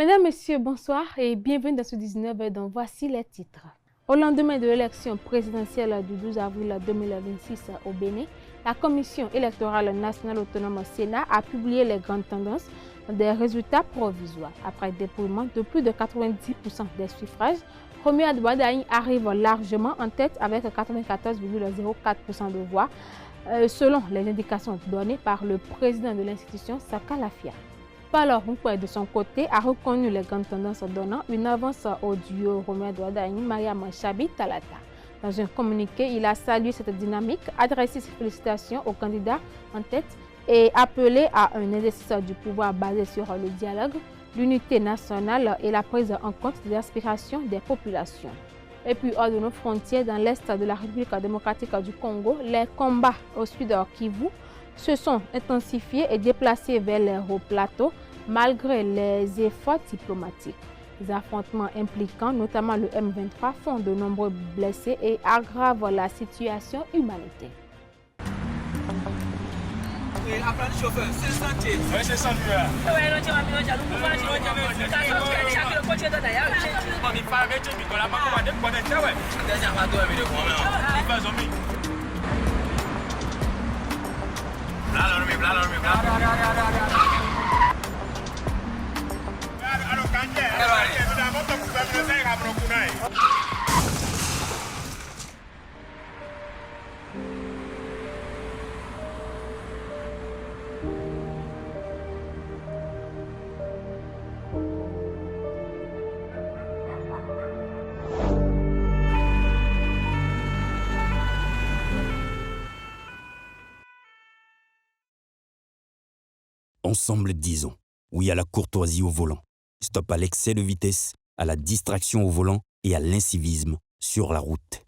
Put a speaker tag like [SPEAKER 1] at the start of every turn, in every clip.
[SPEAKER 1] Mesdames, Messieurs, bonsoir et bienvenue dans ce 19 dont voici les titres. Au lendemain de l'élection présidentielle du 12 avril 2026 au Bénin, la Commission électorale nationale autonome Sénat a publié les grandes tendances des résultats provisoires. Après dépouillement de plus de 90% des suffrages, Romuald Wardani arrive largement en tête avec 94,04% de voix, selon les indications données par le président de l'institution, Saka Lafia. Paulo Humpoué, de son côté, a reconnu les grandes tendances donnant une avance au duo Romuald Wardani-Mariam Chabi Talata. Dans un communiqué, il a salué cette dynamique, adressé ses félicitations aux candidats en tête et appelé à un exercice du pouvoir basé sur le dialogue, l'unité nationale et la prise en compte des aspirations des populations. Et puis, hors de nos frontières, dans l'est de la République démocratique du Congo, les combats au sud Kivu se sont intensifiés et déplacés vers les hauts plateaux malgré les efforts diplomatiques. Les affrontements impliquant notamment le M23 font de nombreux blessés et aggravent la situation humanitaire.
[SPEAKER 2] Apprenti chauffeur, 500 pieds.
[SPEAKER 3] Oui, 500 pieds.
[SPEAKER 4] Ensemble, disons oui à la courtoisie au volant. Stop à l'excès de vitesse, à la distraction au volant et à l'incivisme sur la route.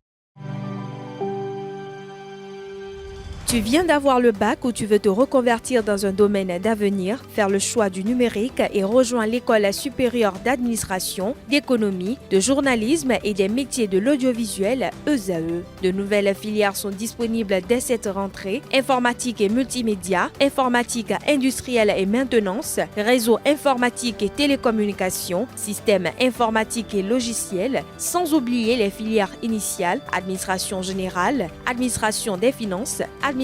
[SPEAKER 5] Tu viens d'avoir le bac ou tu veux te reconvertir dans un domaine d'avenir, faire le choix du numérique et rejoindre l'école supérieure d'administration, d'économie, de journalisme et des métiers de l'audiovisuel ESAE. De nouvelles filières sont disponibles dès cette rentrée: informatique et multimédia, informatique industrielle et maintenance, réseau informatique et télécommunications, système informatique et logiciel, sans oublier les filières initiales: administration générale, administration des finances, administration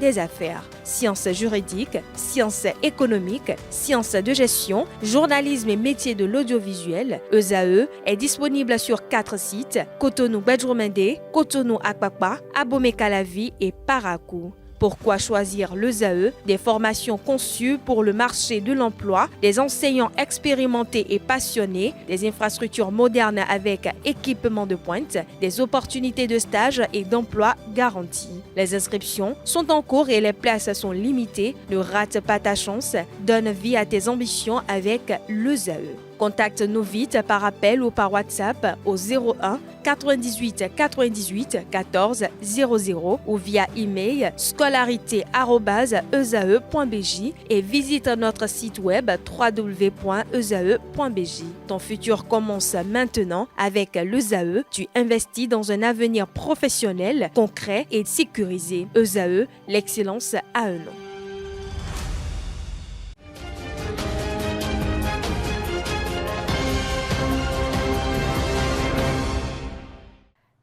[SPEAKER 5] des affaires, sciences juridiques, sciences économiques, sciences de gestion, journalisme et métiers de l'audiovisuel. ESAE est disponible sur 4 sites: Cotonou-Badjourmendé, Cotonou-Akpakpa, Abomey-Calavi et Parakou. Pourquoi choisir l'ESAE? Des formations conçues pour le marché de l'emploi, des enseignants expérimentés et passionnés, des infrastructures modernes avec équipement de pointe, des opportunités de stage et d'emploi garanties. Les inscriptions sont en cours et les places sont limitées. Ne rate pas ta chance, donne vie à tes ambitions avec l'ESAE. Contacte-nous vite par appel ou par WhatsApp au 01 98 98 14 00 ou via email scolarité@esae.bj et visite notre site web www.esae.bj. Ton futur commence maintenant avec l'ESAE. Tu investis dans un avenir professionnel, concret et sécurisé. ESAE, l'excellence à un nom.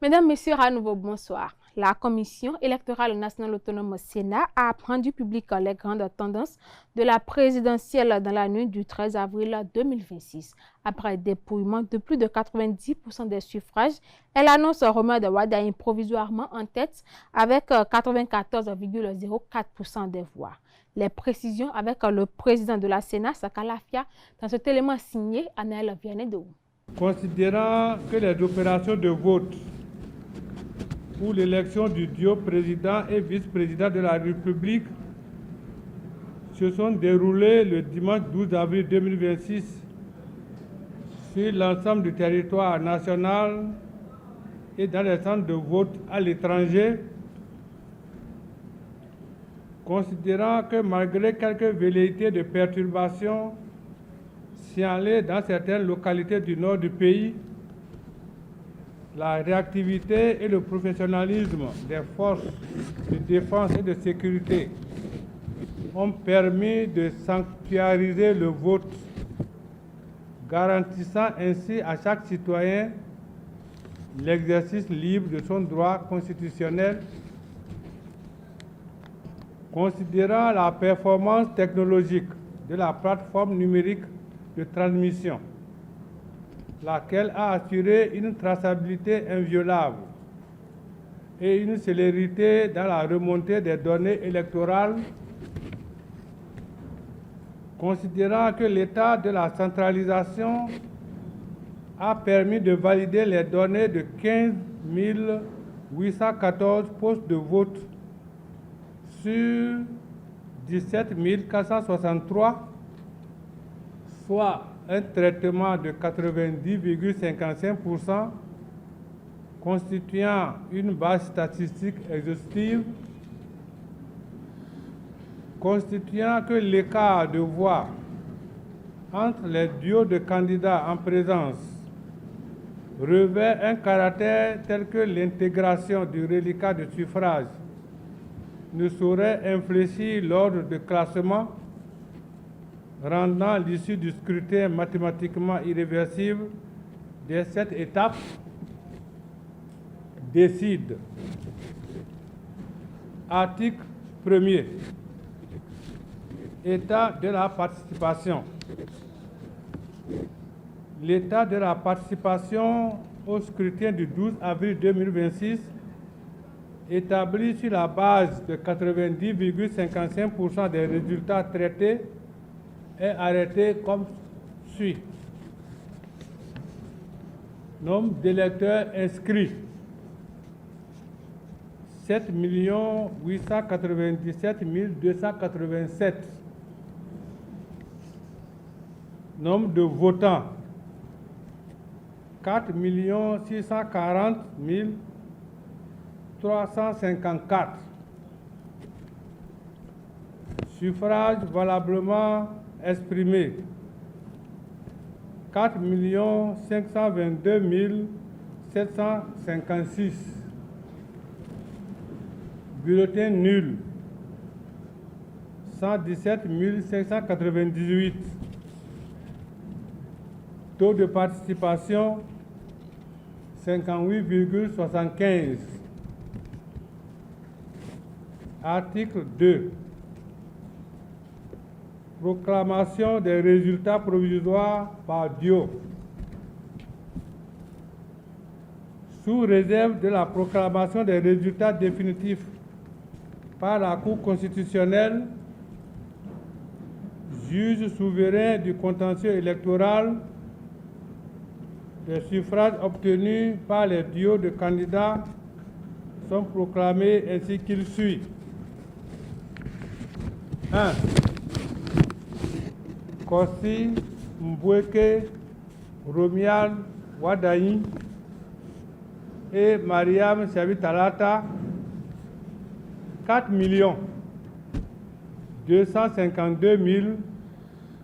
[SPEAKER 1] Mesdames, Messieurs, à nouveau bonsoir. La Commission électorale nationale autonome Sénat a rendu public les grandes tendances de la présidentielle dans la nuit du 13 avril 2026. Après dépouillement de plus de 90% des suffrages, elle annonce Romuald Wardani provisoirement en tête avec 94,04% des voix. Les précisions avec le président de la Sénat, Saka Lafia, dans cet élément signé Anaël Vianney-Dou.
[SPEAKER 6] Considérant que les opérations de vote pour l'élection du duo président et vice-président de la République se sont déroulées le dimanche 12 avril 2026 sur l'ensemble du territoire national et dans les centres de vote à l'étranger, considérant que malgré quelques velléités de perturbations signalées dans certaines localités du nord du pays, la réactivité et le professionnalisme des forces de défense et de sécurité ont permis de sanctuariser le vote garantissant ainsi à chaque citoyen l'exercice libre de son droit constitutionnel, considérant la performance technologique de la plateforme numérique de transmission, laquelle a assuré une traçabilité inviolable et une célérité dans la remontée des données électorales, considérant que l'état de la centralisation a permis de valider les données de 15 814 postes de vote sur 17 463, soit un traitement de 90,55%, constituant une base statistique exhaustive, constituant que l'écart de voix entre les duos de candidats en présence revêt un caractère tel que l'intégration du reliquat de suffrage ne saurait infléchir l'ordre de classement, rendant l'issue du scrutin mathématiquement irréversible dès cette étape, décide. Article 1er. État de la participation. L'état de la participation au scrutin du 12 avril 2026, établi sur la base de 90,55% des résultats traités, est arrêté comme suit. Nombre d'électeurs inscrits 7 897 287. Nombre de votants 4 640 354. Suffrages valablement exprimés 4 522 756. Bulletins nuls 117 598. Taux de participation 58,75. Article 2. Proclamation des résultats provisoires par duo. Sous réserve de la proclamation des résultats définitifs par la Cour constitutionnelle, juge souverain du contentieux électoral, les suffrages obtenus par les duos de candidats sont proclamés ainsi qu'il suit. 1. Kossi Mbweke Romial Wadaï et Mariam Chavitalata, 4 252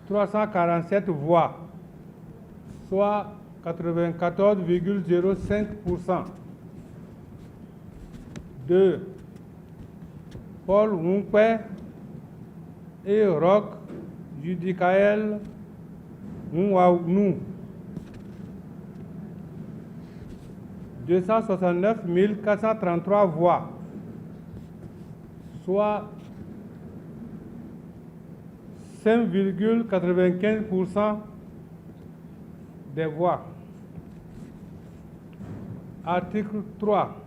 [SPEAKER 6] 347 voix, soit 94,05%. 2. Paul Wunkwe et Roch Judicaël Mouaounou, 269 433 voix, soit 5,95% des voix. Article 3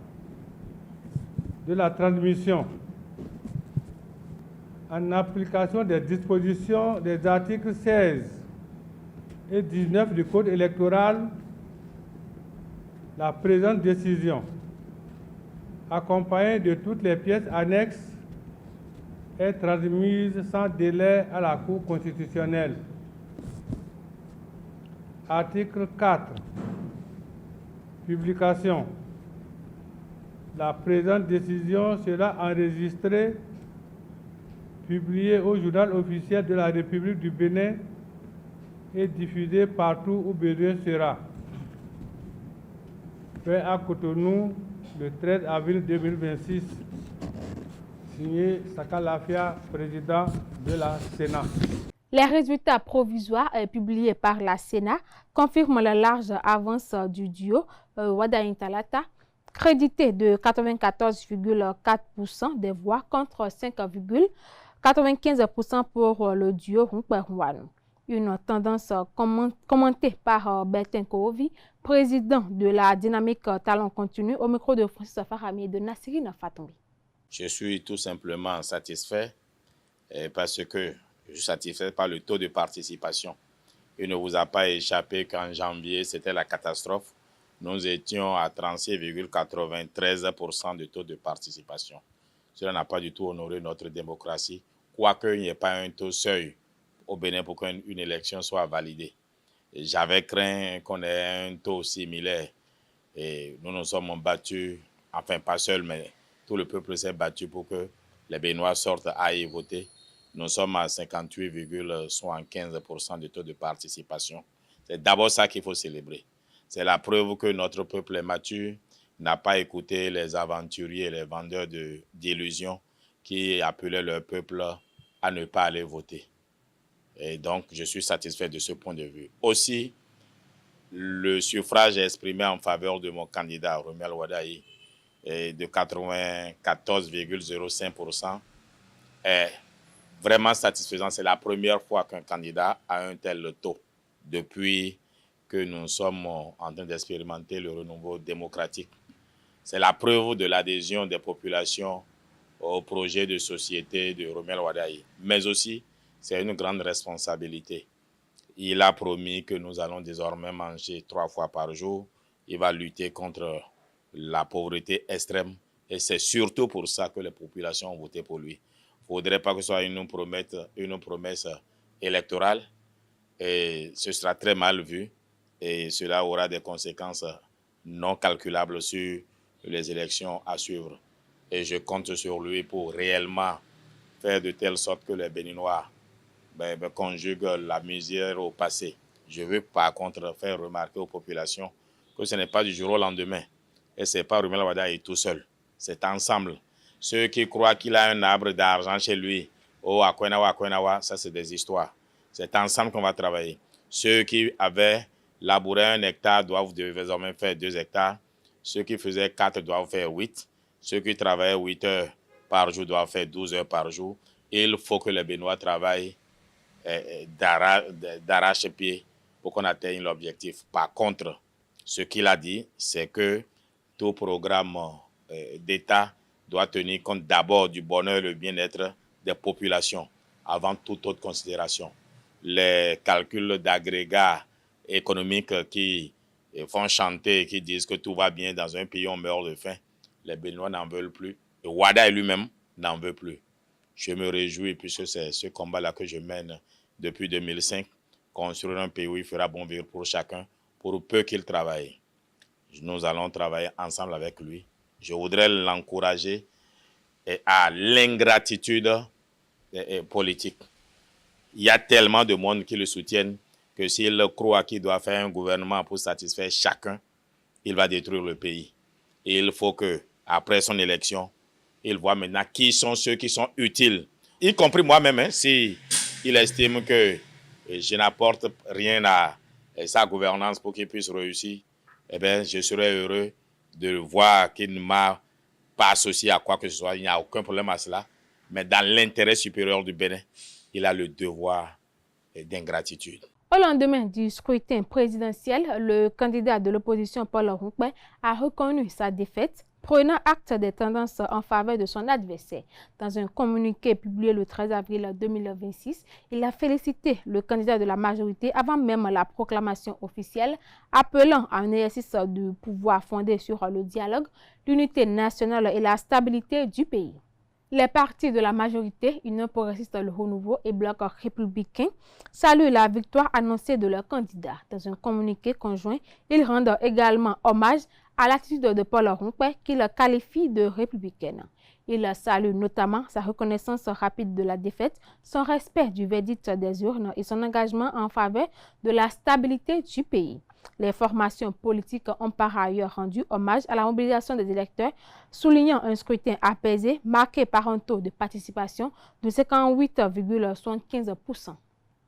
[SPEAKER 6] de la transmission. En application des dispositions des articles 16 et 19 du Code électoral, la présente décision, accompagnée de toutes les pièces annexes, est transmise sans délai à la Cour constitutionnelle. Article 4. Publication. La présente décision sera enregistrée, publiée au journal officiel de la République du Bénin et diffusée partout où besoin sera. Fait à Cotonou le 13 avril 2026. Signé Saka Lafia, président de la Sénat.
[SPEAKER 1] Les résultats provisoires publiés par la Sénat confirment la large avance du duo Wada Talata, crédité de 94,4% des voix contre 5,95% pour le duo Hunkwe-Huanu. Une tendance commentée par Bertin Korovi, président de la dynamique Talent Continu, au micro de Francis Farami et de Nassirine Fatoumbi.
[SPEAKER 3] Je suis tout simplement satisfait parce que je suis satisfait par le taux de participation. Il ne vous a pas échappé qu'en janvier, c'était la catastrophe. Nous étions à 36,93% de taux de participation. Cela n'a pas du tout honoré notre démocratie, quoique il n'y ait pas un taux seuil au Bénin pour qu'une élection soit validée. J'avais craint qu'on ait un taux similaire et nous nous sommes battus, enfin pas seuls, mais tout le peuple s'est battu pour que les Béninois sortent à y voter. Nous sommes à 58,75% de taux de participation. C'est d'abord ça qu'il faut célébrer. C'est la preuve que notre peuple est mature, n'a pas écouté les aventuriers, les vendeurs d'illusions qui appelaient leur peuple à ne pas aller voter. Et donc, je suis satisfait de ce point de vue. Aussi, le suffrage exprimé en faveur de mon candidat, Romuald Wadayi, de 94,05% est vraiment satisfaisant. C'est la première fois qu'un candidat a un tel taux depuis que nous sommes en train d'expérimenter le renouveau démocratique. C'est la preuve de l'adhésion des populations au projet de société de Romuald Wadayi. Mais aussi, c'est une grande responsabilité. Il a promis que nous allons désormais manger 3 fois par jour. Il va lutter contre la pauvreté extrême. Et c'est surtout pour ça que les populations ont voté pour lui. Il ne faudrait pas que ce soit une promesse électorale. Et ce sera très mal vu. Et cela aura des conséquences non calculables sur les élections à suivre. Et je compte sur lui pour réellement faire de telle sorte que les Béninois conjuguent la misère au passé. Je veux par contre faire remarquer aux populations que ce n'est pas du jour au lendemain. Et ce n'est pas Romuald Wadayi tout seul. C'est ensemble. Ceux qui croient qu'il a un arbre d'argent chez lui, à Kwenawa, ça c'est des histoires. C'est ensemble qu'on va travailler. Ceux qui avaient labouré 1 hectare doivent désormais faire 2 hectares. Ceux qui faisaient 4 doivent faire 8. Ceux qui travaillaient 8 heures par jour doivent faire 12 heures par jour. Il faut que les Béninois travaillent d'arrache-pied pour qu'on atteigne l'objectif. Par contre, ce qu'il a dit, c'est que tout programme d'État doit tenir compte d'abord du bonheur et le bien-être des populations avant toute autre considération. Les calculs d'agrégats économiques qui font chanter, qui disent que tout va bien dans un pays, on meurt de faim, les Béninois n'en veulent plus. Et Wadayi lui-même n'en veut plus. Je me réjouis, puisque c'est ce combat-là que je mène depuis 2005, construire un pays où il fera bon vivre pour chacun, pour peu qu'il travaille. Nous allons travailler ensemble avec lui. Je voudrais l'encourager à l'ingratitude politique. Il y a tellement de monde qui le soutiennent que s'il croit qu'il doit faire un gouvernement pour satisfaire chacun, il va détruire le pays. Et il faut que, après son élection, il voit maintenant qui sont ceux qui sont utiles, y compris moi-même, si il estime que je n'apporte rien à sa gouvernance pour qu'il puisse réussir, eh bien, je serais heureux de voir qu'il ne m'a pas associé à quoi que ce soit. Il n'y a aucun problème à cela. Mais dans l'intérêt supérieur du Bénin, il a le devoir d'ingratitude.
[SPEAKER 1] Au lendemain du scrutin présidentiel, le candidat de l'opposition Paul Hunkwe a reconnu sa défaite, prenant acte des tendances en faveur de son adversaire. Dans un communiqué publié le 13 avril 2026, il a félicité le candidat de la majorité avant même la proclamation officielle, appelant à un exercice de pouvoir fondé sur le dialogue, l'unité nationale et la stabilité du pays. Les partis de la majorité, Union progressiste Le Renouveau et Bloc républicain, saluent la victoire annoncée de leur candidat. Dans un communiqué conjoint, ils rendent également hommage à l'attitude de Paul Hunkwe qu'il qualifie de républicaine. Il salue notamment sa reconnaissance rapide de la défaite, son respect du verdict des urnes et son engagement en faveur de la stabilité du pays. Les formations politiques ont par ailleurs rendu hommage à la mobilisation des électeurs, soulignant un scrutin apaisé marqué par un taux de participation de 58,75%.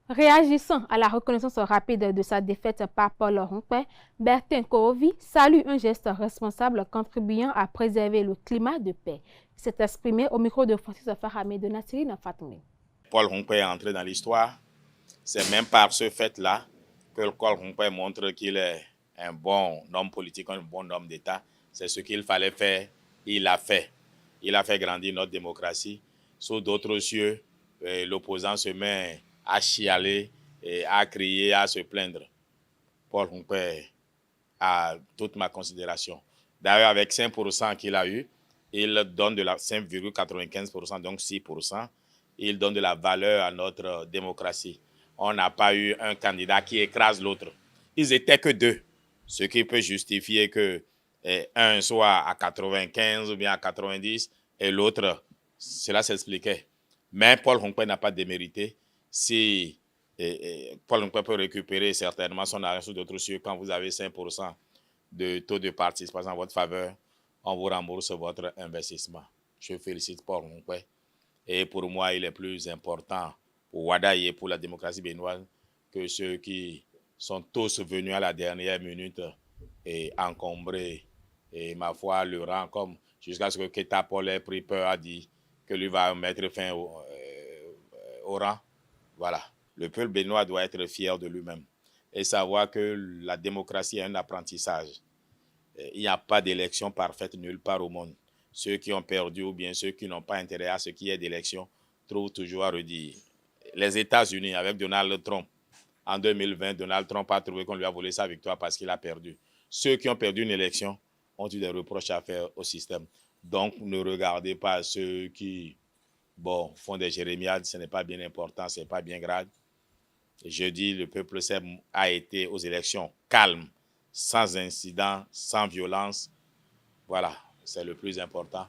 [SPEAKER 1] Réagissant à la reconnaissance rapide de sa défaite par Paul Rompé, Bertin Korovi salue un geste responsable contribuant à préserver le climat de paix. Il s'est exprimé au micro de Francis Fahamé de Nassirine Fatoumé.
[SPEAKER 3] Paul Rompé est entré dans l'histoire. C'est même par ce fait-là que Paul Rompé montre qu'il est un bon homme politique, un bon homme d'État. C'est ce qu'il fallait faire, il l'a fait. Il a fait grandir notre démocratie. Sous d'autres cieux, l'opposant se met à chialer, et à crier, à se plaindre. Paul Rompé a toute ma considération. D'ailleurs, avec 5% qu'il a eu, il donne de la 5,95%, donc 6%. Il donne de la valeur à notre démocratie. On n'a pas eu un candidat qui écrase l'autre. Ils n'étaient que deux, ce qui peut justifier que un soit à 95 ou bien à 90 et l'autre, cela s'expliquait. Mais Paul Rompé n'a pas démérité. Si Paul Rompé peut récupérer certainement son argent sous d'autres cieux, quand vous avez 5% de taux de participation en votre faveur, on vous rembourse votre investissement. Je félicite Paul Rompé. Et pour moi, il est plus important pour Wadaye et pour la démocratie béninoise que ceux qui sont tous venus à la dernière minute et encombrer, et ma foi, le rang, comme jusqu'à ce que Keita Paul ait pris peur, a dit que lui va mettre fin au rang. Voilà. Le peuple béninois doit être fier de lui-même et savoir que la démocratie est un apprentissage. Il n'y a pas d'élection parfaite nulle part au monde. Ceux qui ont perdu ou bien ceux qui n'ont pas intérêt à ce qui est d'élection trouvent toujours à redire. Les États-Unis, avec Donald Trump, en 2020, Donald Trump a trouvé qu'on lui a volé sa victoire parce qu'il a perdu. Ceux qui ont perdu une élection ont eu des reproches à faire au système. Donc, ne regardez pas ceux qui font des jérémiades, ce n'est pas bien important, ce n'est pas bien grave. Je dis, le peuple a été aux élections calme, sans incident, sans violence. Voilà, c'est le plus important.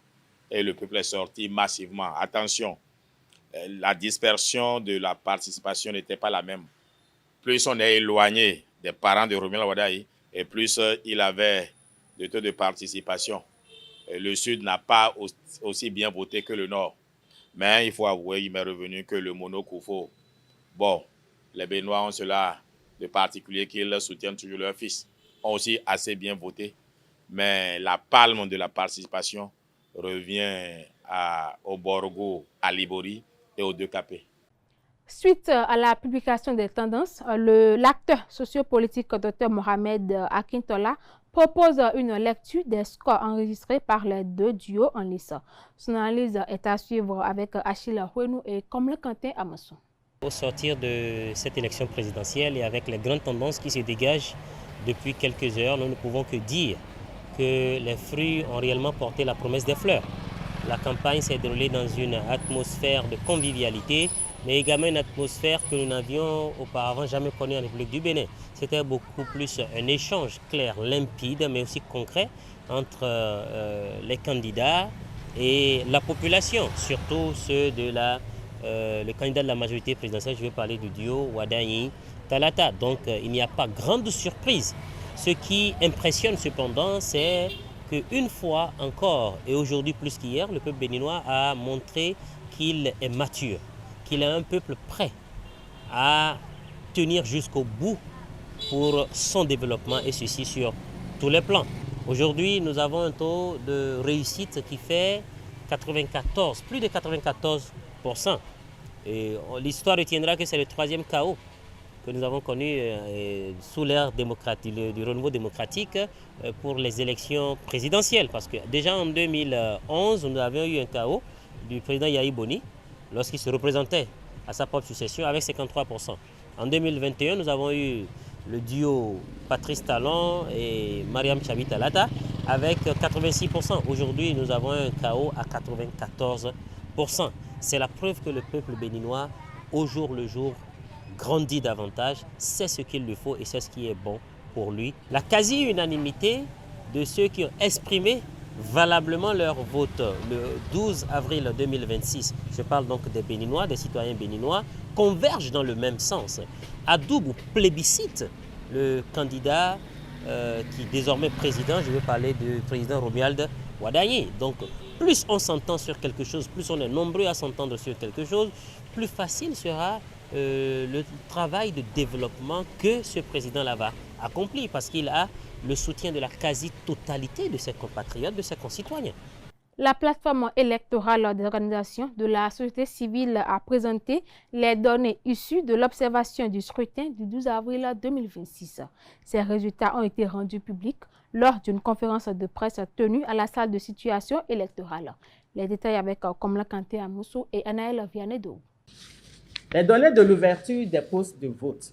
[SPEAKER 3] Et le peuple est sorti massivement. Attention, la dispersion de la participation n'était pas la même. Plus on est éloigné des parents de Romuald Wadaye, et plus il avait de taux de participation. Le Sud n'a pas aussi bien voté que le Nord. Mais il faut avouer, il m'est revenu que le Mono Koufo, les Béninois ont cela de particulier qu'ils soutiennent toujours leur fils, ont aussi assez bien voté. Mais la palme de la participation revient au Borgo, à Libori et aux deux Capés.
[SPEAKER 1] Suite à la publication des tendances, l'acteur sociopolitique Dr Mohamed Akintola propose une lecture des scores enregistrés par les deux duos en lice. Son analyse est à suivre avec Achille Huenou et Komle Kanté Amason.
[SPEAKER 7] Au sortir de cette élection présidentielle et avec les grandes tendances qui se dégagent depuis quelques heures, nous ne pouvons que dire que les fruits ont réellement porté la promesse des fleurs. La campagne s'est déroulée dans une atmosphère de convivialité, mais également une atmosphère que nous n'avions auparavant jamais connue en République du Bénin. C'était beaucoup plus un échange clair, limpide, mais aussi concret entre les candidats et la population, surtout ceux de le candidat de la majorité présidentielle. Je vais parler du duo Wadaye-Talata. Donc il n'y a pas grande surprise. Ce qui impressionne cependant, c'est qu'une fois encore, et aujourd'hui plus qu'hier, le peuple béninois a montré qu'il est mature, qu'il est un peuple prêt à tenir jusqu'au bout pour son développement, et ceci sur tous les plans. Aujourd'hui, nous avons un taux de réussite qui fait plus de 94%. Et l'histoire retiendra que c'est le 3e chaos que nous avons connu sous l'ère démocratique, du renouveau démocratique pour les élections présidentielles. Parce que déjà en 2011, nous avions eu un chaos du président Yahi Boni lorsqu'il se représentait à sa propre succession avec 53%. En 2021, nous avons eu le duo Patrice Talon et Mariam Tchabi Talata avec 86%. Aujourd'hui, nous avons un chaos à 94%. C'est la preuve que le peuple béninois, au jour le jour, grandit davantage, c'est ce qu'il lui faut et c'est ce qui est bon pour lui. La quasi-unanimité de ceux qui ont exprimé valablement leur vote le 12 avril 2026, je parle donc des Béninois, des citoyens béninois, convergent dans le même sens. Adoubou plébiscite le candidat qui est désormais président, je vais parler du président Romuald Wadaye. Donc plus on s'entend sur quelque chose, plus on est nombreux à s'entendre sur quelque chose, plus facile sera le travail de développement que ce président-là va accomplir parce qu'il a le soutien de la quasi-totalité de ses compatriotes, de ses concitoyens.
[SPEAKER 1] La plateforme électorale des organisations de la société civile a présenté les données issues de l'observation du scrutin du 12 avril 2026. Ces résultats ont été rendus publics lors d'une conférence de presse tenue à la salle de situation électorale. Les détails avec Komla Kanté Amoussou et Anaël Vianedou.
[SPEAKER 8] Les données de l'ouverture des postes de vote.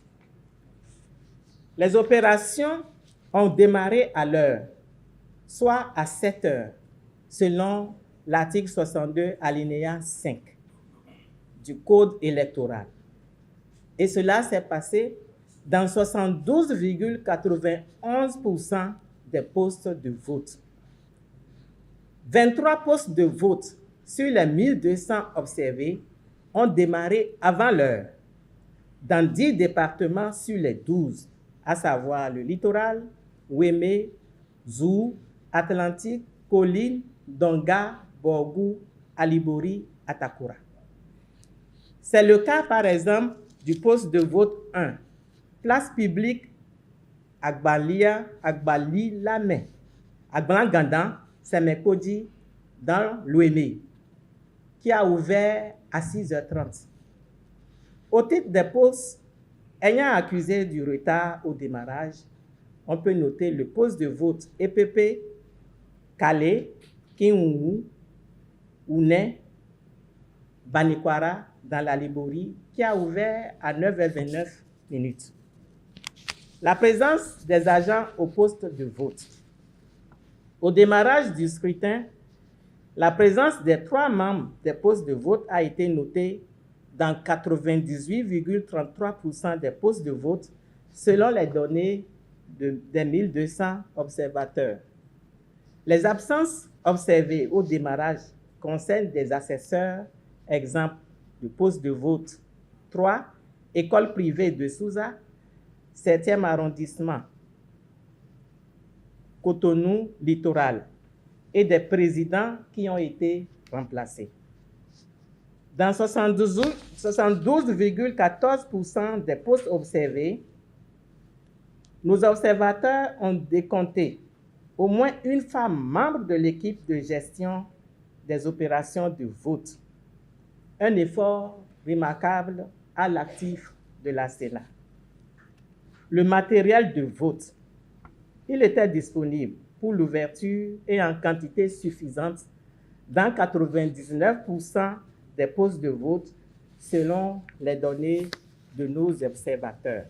[SPEAKER 8] Les opérations ont démarré à l'heure, soit à 7 heures, selon l'article 62, alinéa 5 du Code électoral. Et cela s'est passé dans 72,91% des postes de vote. 23 postes de vote sur les 1200 observés ont démarré avant l'heure dans 10 départements sur les 12, à savoir le littoral, Ouémé, Zou, Atlantique, Colline, Donga, Borgou, Alibori, Atakura. C'est le cas, par exemple, du poste de vote 1, place publique Agbali Lamé, Agbalangandan, Semekodi, dans l'Ouémé, qui a ouvert à 6h30. Au titre des postes ayant accusé du retard au démarrage, on peut noter le poste de vote EPP, Calais, Kinwou, Ouné, Banikwara, dans la Libori, qui a ouvert à 9h29. La présence des agents au poste de vote. Au démarrage du scrutin, la présence des 3 membres des postes de vote a été notée dans 98,33% des postes de vote selon les données des 1200 observateurs. Les absences observées au démarrage concernent des assesseurs, exemple de poste de vote 3, école privée de Souza, 7e arrondissement, Cotonou littoral, et des présidents qui ont été remplacés. Dans 72,14% des postes observés, nos observateurs ont décompté au moins une femme membre de l'équipe de gestion des opérations de vote. Un effort remarquable à l'actif de la Sénat. Le matériel de vote, il était disponible pour l'ouverture et en quantité suffisante dans 99% des postes de vote selon les données de nos observateurs.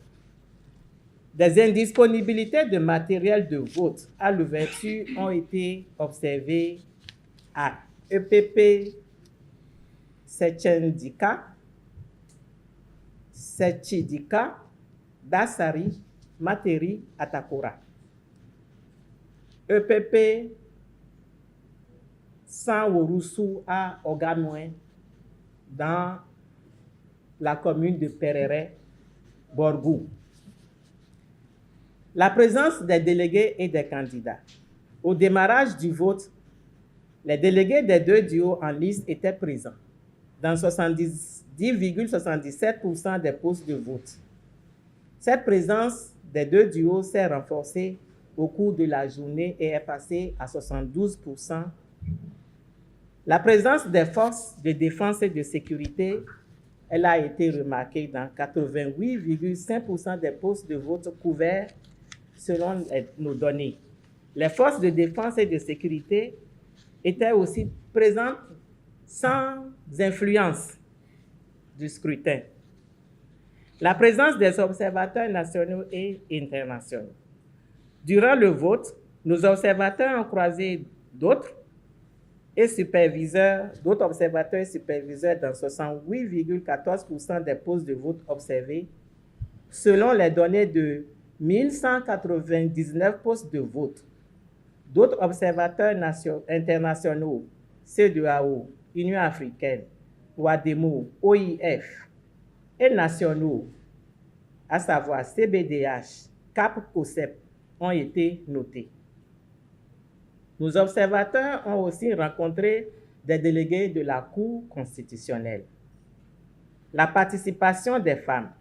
[SPEAKER 8] Des indisponibilités de matériel de vote à l'ouverture ont été observées à EPP Setchidika, Dassari, Materi, Atakura. EPP Sanworusu à Ogamouin, dans la commune de Perere, Borgou. La présence des délégués et des candidats. Au démarrage du vote, les délégués des 2 duos en liste étaient présents dans 70,77% des postes de vote. Cette présence des 2 duos s'est renforcée au cours de la journée et est passée à 72%. La présence des forces de défense et de sécurité, elle a été remarquée dans 88,5% des postes de vote couverts selon nos données. Les forces de défense et de sécurité étaient aussi présentes sans influence du scrutin. La présence des observateurs nationaux et internationaux. Durant le vote, nos observateurs ont croisé d'autres observateurs et superviseurs dans 68,14% des postes de vote observés, selon les données de 1199 postes de vote. D'autres observateurs internationaux, CEDEAO, Union africaine, OADEMO, OIF, et nationaux, à savoir CBDH, CAP-COSEP, ont été notés. Nos observateurs ont aussi rencontré des délégués de la Cour constitutionnelle. la participation des femmes.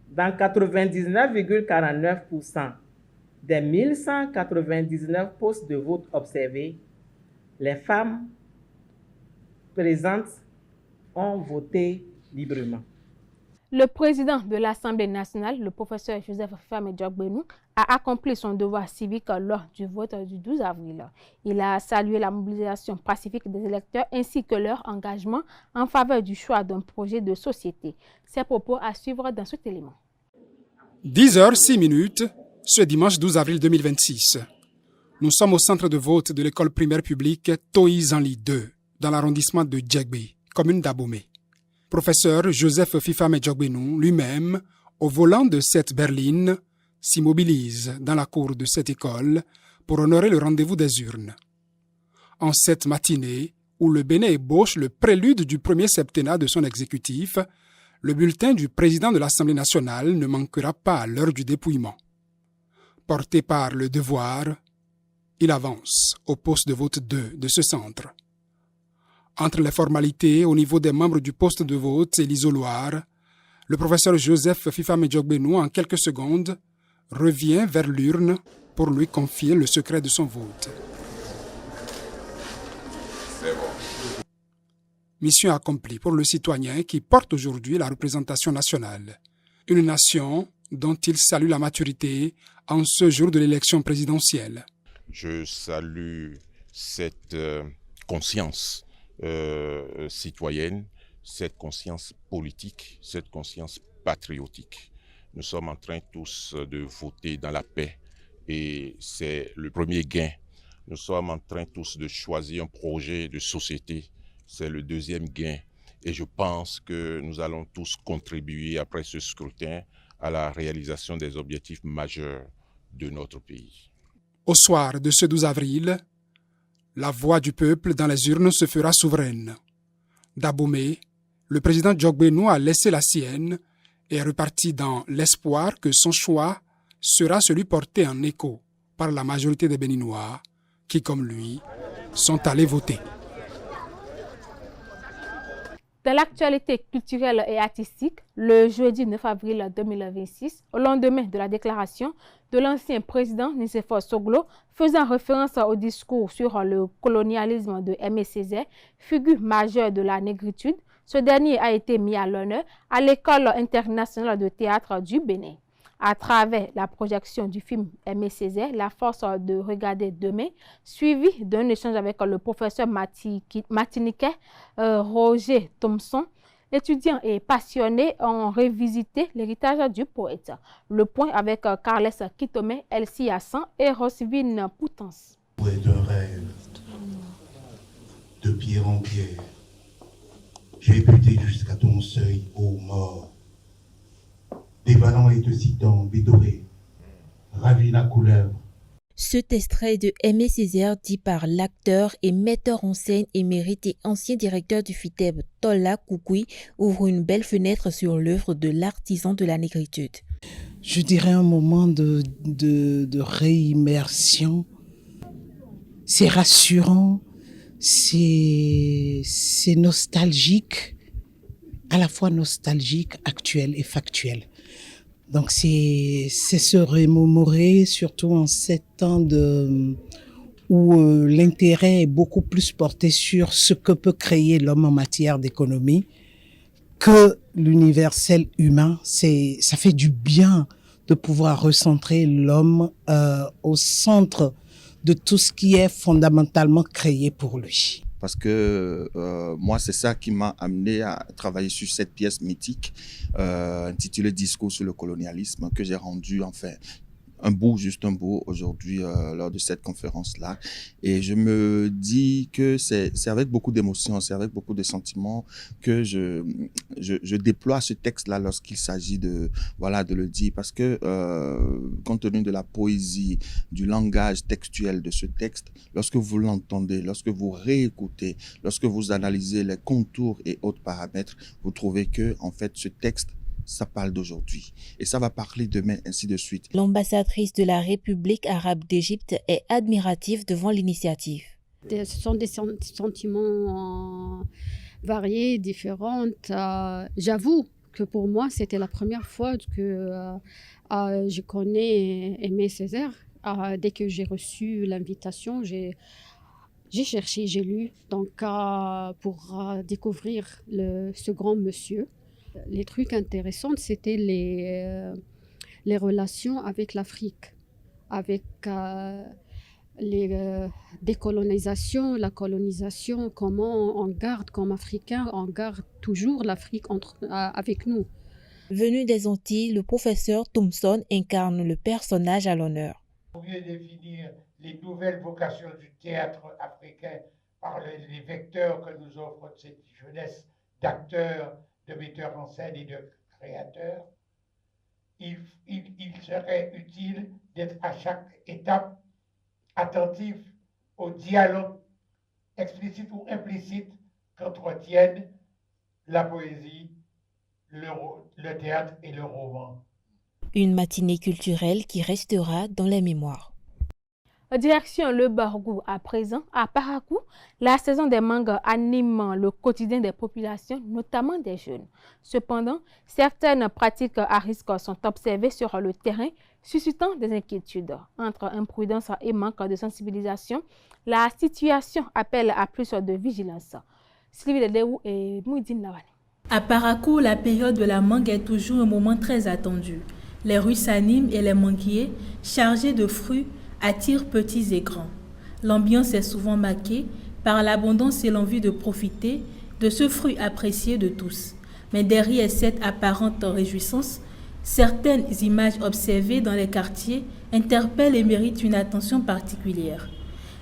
[SPEAKER 8] Dans 99,49% des 1199 postes de vote observés, les femmes présentes ont voté librement.
[SPEAKER 1] Le président de l'Assemblée nationale, le professeur Joseph Fifame Djokbenou, a accompli son devoir civique lors du vote du 12 avril. Il a salué la mobilisation pacifique des électeurs ainsi que leur engagement en faveur du choix d'un projet de société. Ces propos à suivre dans cet élément.
[SPEAKER 9] 10h06, ce dimanche 12 avril 2026. Nous sommes au centre de vote de l'école primaire publique Toyi-Zanli 2, dans l'arrondissement de Djegbe, commune d'Abomey. Professeur Joseph Fifame Djokbenou, lui-même, au volant de cette berline, s'immobilise dans la cour de cette école pour honorer le rendez-vous des urnes. En cette matinée, où le Bénin ébauche le prélude du premier septennat de son exécutif, le bulletin du président de l'Assemblée nationale ne manquera pas à l'heure du dépouillement. Porté par le devoir, il avance au poste de vote 2 de ce centre. Entre les formalités au niveau des membres du poste de vote et l'isoloir, le professeur Joseph Fifame Djokbenou, en quelques secondes, revient vers l'urne pour lui confier le secret de son vote.
[SPEAKER 3] C'est bon.
[SPEAKER 9] Mission accomplie pour le citoyen qui porte aujourd'hui la représentation nationale. Une nation dont il salue la maturité en ce jour de l'élection présidentielle.
[SPEAKER 10] Je salue cette conscience citoyenne, cette conscience politique, cette conscience patriotique. Nous sommes en train tous de voter dans la paix et c'est le premier gain. Nous sommes en train tous de choisir un projet de société, c'est le deuxième gain. Et je pense que nous allons tous contribuer après ce scrutin à la réalisation des objectifs majeurs de notre pays.
[SPEAKER 9] Au soir de ce 12 avril, la voix du peuple dans les urnes se fera souveraine. D'Abomey, le président Djokbenou a laissé la sienne et est reparti dans l'espoir que son choix sera celui porté en écho par la majorité des Béninois qui, comme lui, sont allés voter.
[SPEAKER 1] Dans l'actualité culturelle et artistique, le jeudi 9 avril 2026, au lendemain de la déclaration de l'ancien président Nicéphore Soglo, faisant référence au discours sur le colonialisme de Aimé Césaire, figure majeure de la négritude, ce dernier a été mis à l'honneur à l'École internationale de théâtre du Bénin. À travers la projection du film Aimé Césaire, La force de regarder demain, suivi d'un échange avec le professeur martiniquais Roger Thompson, étudiants et passionnés ont revisité l'héritage du poète. Le point avec Carles Kitome, Elsie Hassan et Rosvine Poutance.
[SPEAKER 11] D'un rêve, de pierre en pierre, j'ai buté jusqu'à ton seuil, ô mort. Dévalant et te citant, bédoré, ravi la couleur.
[SPEAKER 12] Cet extrait de Aimé Césaire dit par l'acteur et metteur en scène émérite et ancien directeur du FITEB, Tola Koukoui, ouvre une belle fenêtre sur l'œuvre de l'artisan de la négritude.
[SPEAKER 13] Je dirais un moment de réimmersion. C'est rassurant, c'est nostalgique, à la fois nostalgique, actuel et factuel. Donc c'est se remémorer, surtout en ces temps où l'intérêt est beaucoup plus porté sur ce que peut créer l'homme en matière d'économie que l'universel humain. Ça fait du bien de pouvoir recentrer l'homme au centre de tout ce qui est fondamentalement créé pour lui.
[SPEAKER 14] Parce que moi, c'est ça qui m'a amené à travailler sur cette pièce mythique intitulée Discours sur le colonialisme que j'ai rendu, enfin, juste un bout aujourd'hui lors de cette conférence-là. Et je me dis que c'est avec beaucoup d'émotions, c'est avec beaucoup de sentiments que je déploie ce texte-là lorsqu'il s'agit de le dire. Parce que compte tenu de la poésie, du langage textuel de ce texte, lorsque vous l'entendez, lorsque vous réécoutez, lorsque vous analysez les contours et autres paramètres, vous trouvez que, en fait, ce texte, ça parle d'aujourd'hui et ça va parler demain, ainsi de suite.
[SPEAKER 12] L'ambassadrice de la République arabe d'Égypte est admirative devant l'initiative.
[SPEAKER 15] Ce sont des sentiments variées, différentes. J'avoue que pour moi, c'était la première fois que je connais Aimé Césaire. Dès que j'ai reçu l'invitation, j'ai cherché, j'ai lu donc, pour découvrir ce grand monsieur. Les trucs intéressants, c'était les relations avec l'Afrique, avec les décolonisations, la colonisation, comment on garde comme Africains, on garde toujours l'Afrique avec nous.
[SPEAKER 12] Venu des Antilles, le professeur Thompson incarne le personnage à l'honneur.
[SPEAKER 16] Vous pouvez définir les nouvelles vocations du théâtre africain par les vecteurs que nous offre cette jeunesse d'acteurs, de metteurs en scène et de créateurs. Il serait utile d'être à chaque étape attentif au dialogue explicite ou implicite qu'entretiennent la poésie, le théâtre et le roman.
[SPEAKER 12] Une matinée culturelle qui restera dans la mémoire.
[SPEAKER 1] Direction le Bargou à présent, à Parakou, la saison des mangues anime le quotidien des populations, notamment des jeunes. Cependant, certaines pratiques à risque sont observées sur le terrain, suscitant des inquiétudes. Entre imprudence et manque de sensibilisation, la situation appelle à plus de vigilance. Sylvie Ledéou et Mouidine Lawani.
[SPEAKER 17] À Parakou, la période de la mangue est toujours un moment très attendu. Les rues s'animent et les manguiers, chargés de fruits, attirent petits et grands. L'ambiance est souvent marquée par l'abondance et l'envie de profiter de ce fruit apprécié de tous. Mais derrière cette apparente réjouissance, certaines images observées dans les quartiers interpellent et méritent une attention particulière.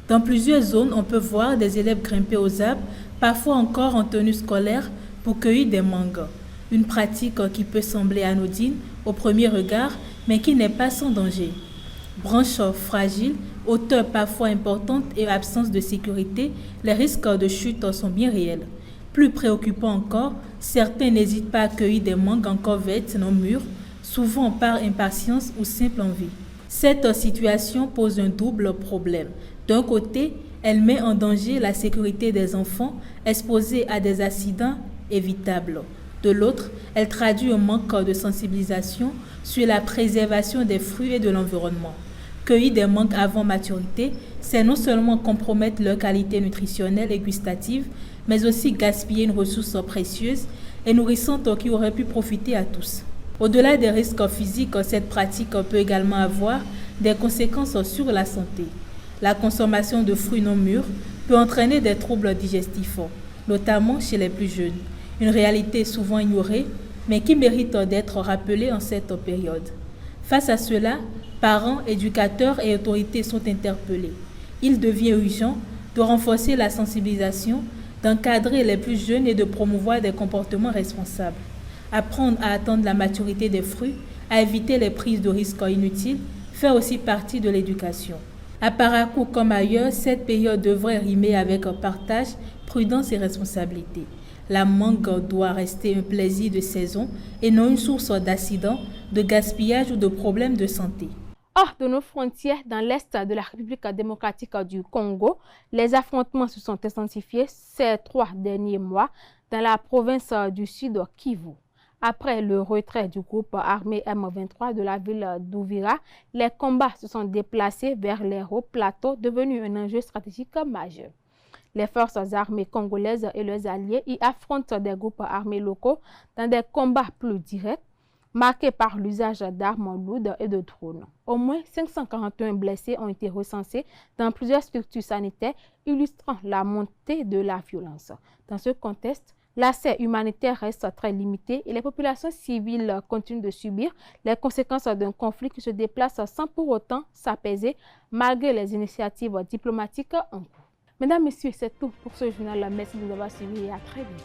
[SPEAKER 17] Dans plusieurs zones, on peut voir des élèves grimper aux arbres, parfois encore en tenue scolaire, pour cueillir des mangues. Une pratique qui peut sembler anodine au premier regard, mais qui n'est pas sans danger. Branches fragiles, hauteur parfois importante et absence de sécurité, les risques de chute sont bien réels. Plus préoccupant encore, certains n'hésitent pas à cueillir des mangues encore vertes non mûres, souvent par impatience ou simple envie. Cette situation pose un double problème. D'un côté, elle met en danger la sécurité des enfants exposés à des accidents évitables. De l'autre, elle traduit un manque de sensibilisation sur la préservation des fruits et de l'environnement. Cueillir des mangues avant maturité, c'est non seulement compromettre leur qualité nutritionnelle et gustative, mais aussi gaspiller une ressource précieuse et nourrissante qui aurait pu profiter à tous. Au-delà des risques physiques, cette pratique peut également avoir des conséquences sur la santé. La consommation de fruits non mûrs peut entraîner des troubles digestifs, notamment chez les plus jeunes. Une réalité souvent ignorée, mais qui mérite d'être rappelée en cette période. Face à cela, parents, éducateurs et autorités sont interpellés. Il devient urgent de renforcer la sensibilisation, d'encadrer les plus jeunes et de promouvoir des comportements responsables. Apprendre à attendre la maturité des fruits, à éviter les prises de risques inutiles, fait aussi partie de l'éducation. À Parakou comme ailleurs, cette période devrait rimer avec partage, prudence et responsabilité. La mangue doit rester un plaisir de saison et non une source d'accidents, de gaspillage ou de problèmes de santé.
[SPEAKER 1] Hors de nos frontières, dans l'est de la République démocratique du Congo, les affrontements se sont intensifiés ces 3 derniers mois dans la province du Sud Kivu. Après le retrait du groupe armé M23 de la ville d'Ouvira, les combats se sont déplacés vers les hauts plateaux, devenus un enjeu stratégique majeur. Les forces armées congolaises et leurs alliés y affrontent des groupes armés locaux dans des combats plus directs, marqués par l'usage d'armes lourdes et de drones. Au moins 541 blessés ont été recensés dans plusieurs structures sanitaires, illustrant la montée de la violence. Dans ce contexte, l'accès humanitaire reste très limité et les populations civiles continuent de subir les conséquences d'un conflit qui se déplace sans pour autant s'apaiser, malgré les initiatives diplomatiques en cours. Mesdames, Messieurs, c'est tout pour ce journal. Merci de nous avoir suivis et à très bientôt.